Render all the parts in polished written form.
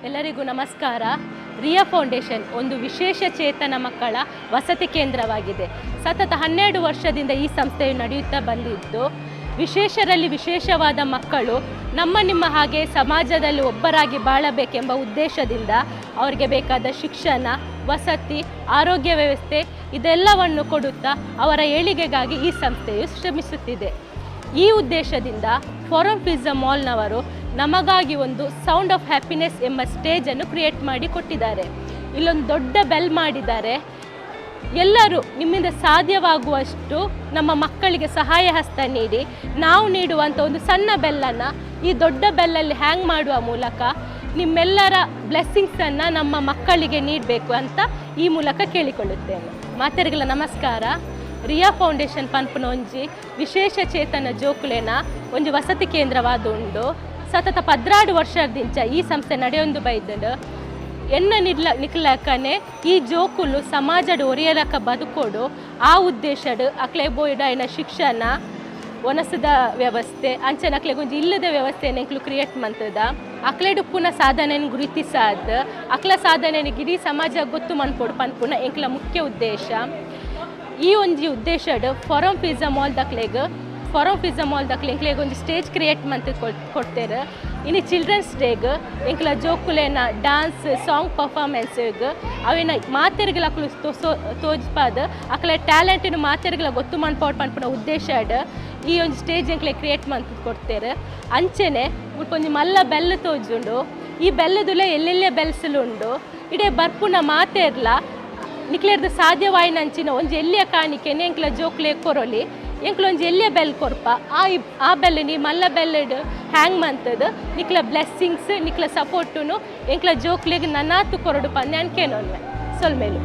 ಎಲ್ಲರಿಗೂ ನಮಸ್ಕಾರ. ರಿಯಾ ಫೌಂಡೇಶನ್ ಒಂದು ವಿಶೇಷ ಚೇತನ ಮಕ್ಕಳ ವಸತಿ ಕೇಂದ್ರವಾಗಿದೆ. ಸತತ 12 ವರ್ಷದಿಂದ ಈ ಸಂಸ್ಥೆಯು ನಡೆಯುತ್ತಾ ಬಂದಿದ್ದು, ವಿಶೇಷರಲ್ಲಿ ವಿಶೇಷವಾದ ಮಕ್ಕಳು ನಿಮ್ಮ ಹಾಗೆ ಸಮಾಜದಲ್ಲಿ ಒಬ್ಬರಾಗಿ ಬಾಳಬೇಕೆಂಬ ಉದ್ದೇಶದಿಂದ ಅವರಿಗೆ ಬೇಕಾದ ಶಿಕ್ಷಣ, ವಸತಿ, ಆರೋಗ್ಯ ವ್ಯವಸ್ಥೆ ಇದೆಲ್ಲವನ್ನು ಕೊಡುತ್ತಾ ಅವರ ಏಳಿಗೆಗಾಗಿ ಈ ಸಂಸ್ಥೆಯು ಶ್ರಮಿಸುತ್ತಿದೆ. ಈ ಉದ್ದೇಶದಿಂದ ಫೋರಂ ಪಿಜ್ಜಾ ಮಾಲ್ನವರು ನಮಗಾಗಿ ಒಂದು ಸೌಂಡ್ ಆಫ್ ಹ್ಯಾಪಿನೆಸ್ ಎಂಬ ಸ್ಟೇಜನ್ನು ಕ್ರಿಯೇಟ್ ಮಾಡಿ ಕೊಟ್ಟಿದ್ದಾರೆ. ಇಲ್ಲೊಂದು ದೊಡ್ಡ ಬೆಲ್ ಮಾಡಿದ್ದಾರೆ. ಎಲ್ಲರೂ ನಿಮ್ಮಿಂದ ಸಾಧ್ಯವಾಗುವಷ್ಟು ನಮ್ಮ ಮಕ್ಕಳಿಗೆ ಸಹಾಯ ಹಸ್ತ ನೀಡಿ, ನಾವು ನೀಡುವಂಥ ಒಂದು ಸಣ್ಣ ಬೆಲ್ಲನ್ನು ಈ ದೊಡ್ಡ ಬೆಲ್ಲಲ್ಲಿ ಹ್ಯಾಂಗ್ ಮಾಡುವ ಮೂಲಕ ನಿಮ್ಮೆಲ್ಲರ ಬ್ಲೆಸ್ಸಿಂಗ್ಸನ್ನು ನಮ್ಮ ಮಕ್ಕಳಿಗೆ ನೀಡಬೇಕು ಅಂತ ಈ ಮೂಲಕ ಕೇಳಿಕೊಳ್ಳುತ್ತೇನೆ. ಮಾತೆರೆಗಳ ನಮಸ್ಕಾರ. ರಿಯಾ ಫೌಂಡೇಶನ್ ಪನ್ಪುನ ಒಂಜಿ ವಿಶೇಷ ಚೇತನ ಜೋಕುಲೆನ ಒಂಜಿ ವಸತಿ ಕೇಂದ್ರವಾದುಂಡು ಸತತ 16 ವರ್ಷದಿಂಚ ಈ ಸಂಸ್ಥೆ ನಡೆಯೊಂದು ಬೈದಂಡು ಎನ್ನ ನಿಕ್ಲಕನೆ ಈ ಜೋಕುಲು ಸಮಾಜಡ್ ಒರಿಯಲಕ ಬದುಕೋಡು ಆ ಉದ್ದೇಶಡ್ ಅಕ್ಲೆ ಬೋಯ್ಡ ಐನ ಶಿಕ್ಷಣ ಒನಸದ ವ್ಯವಸ್ಥೆ ಅಂಚನೆ ಅಕ್ಲೆ ಒಂಜಿ ಇಲ್ಲದ ವ್ಯವಸ್ಥೆಯನ್ನು ಎಂಕ್ಲು ಕ್ರಿಯೇಟ್ ಮಂತದ ಅಕ್ಲೆಡು ಪುನಃ ಸಾಧನೆಯನ್ನು ಗುರುತಿಸಾದ ಅಕ್ಲ ಸಾಧನೆಯನ್ನು ಇಡೀ ಸಮಾಜ ಗೊತ್ತು ಮನ್ಪೋಡು ಪನ್ಪುನ ಎಂಕ್ಲ ಮುಖ್ಯ ಉದ್ದೇಶ. ಈ ಒಂಜಿ ಉದ್ದೇಶಡ್ ಫೋರಂ ಪಿಜ್ಜಾ ಮಾಲ್ದಕ್ಲೆ ಎಂಕ್ಲೆಗ್ ಒಂದು ಸ್ಟೇಜ್ ಕ್ರಿಯೇಟ್ ಮಂತ್ ಕೊಡ್ತೇವೆ. ಇನ್ನು ಚಿಲ್ಡ್ರನ್ಸ್ ಡೇಗ್ ಎಂಕ್ಲ ಜೋಕುಲೆನ ಡ್ಯಾನ್ಸ್ ಸಾಂಗ್ ಪರ್ಫಾರ್ಮೆನ್ಸ್ಗ್ ಅವಿನ ಮಾತೆರೆಗಳ ತೋಜ್ಪಾದ ಅಕ್ಲ ಟ್ಯಾಲೆಂಟಿನ ಮಾತೆರೆಗಳ ಗೊತ್ತು ಮನ್ಪೋಡು ಪನ್ಪುನ ಉದ್ದೇಶಡ್ ಈ ಒಂದು ಸ್ಟೇಜ್ ಎಂಕ್ಲೆ ಕ್ರಿಯೇಟ್ ಮಂತ್ ಕೊಡ್ತೇವೆ. ಅಂಚನೆ ಒಂಜಿ ಮಲ್ಲ ಬೆಲ್ಲ ತೋಜುಂಡು. ಈ ಬೆಲ್ಲದುಲೆ ಎಲ್ಲೆಲ್ಲೇ ಬೆಲ್ಸಲುಂಡು ಇಡೇ ಬರ್ಪುನ ಮಾತೆರ್ಲ ನಿಕ್ಲೆರ್ದು ಸಾಧ್ಯವಾಯಿನಂಚಿನ ಒಂಜಿ ಎಲ್ಲಿಯ ಕಾಣಿಕೆನೆ ಎಂಕ್ಲ ಜೋಕ್ಲೆ ಕೊರೊಲಿ ಎಂಕ್ಲೊಂಜಿ ಎಲ್ಲಿಯ ಬೆಲ್ ಕೊರ್ಪ ಆ ಬೆಲ್ ನೀ ಮಲ್ಲ ಬೆಲ್ಲಡ್ ಹ್ಯಾಂಗ್ ಮಂತದ ನಿಕ್ಲ ಬ್ಲೆಸ್ಸಿಂಗ್ಸ್ ನಿಕ್ಲ ಸಪೋರ್ಟುನು ಎಂಕ್ಲ ಜೋಕ್ಲೆಗ್ ನನ್ನಾತು ಕೊರಡು ಪಂದೆ ಅನ್ಕೇನೊನ್ವೆ ಸೊಲ್ಮೇಲು.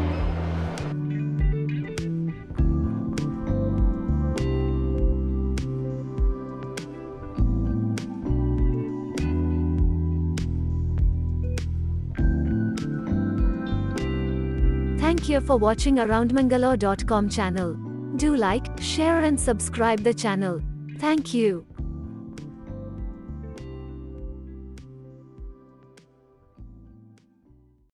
Thank you for watching aroundmangalore.com channel. Do like, share and subscribe the channel. Thank you.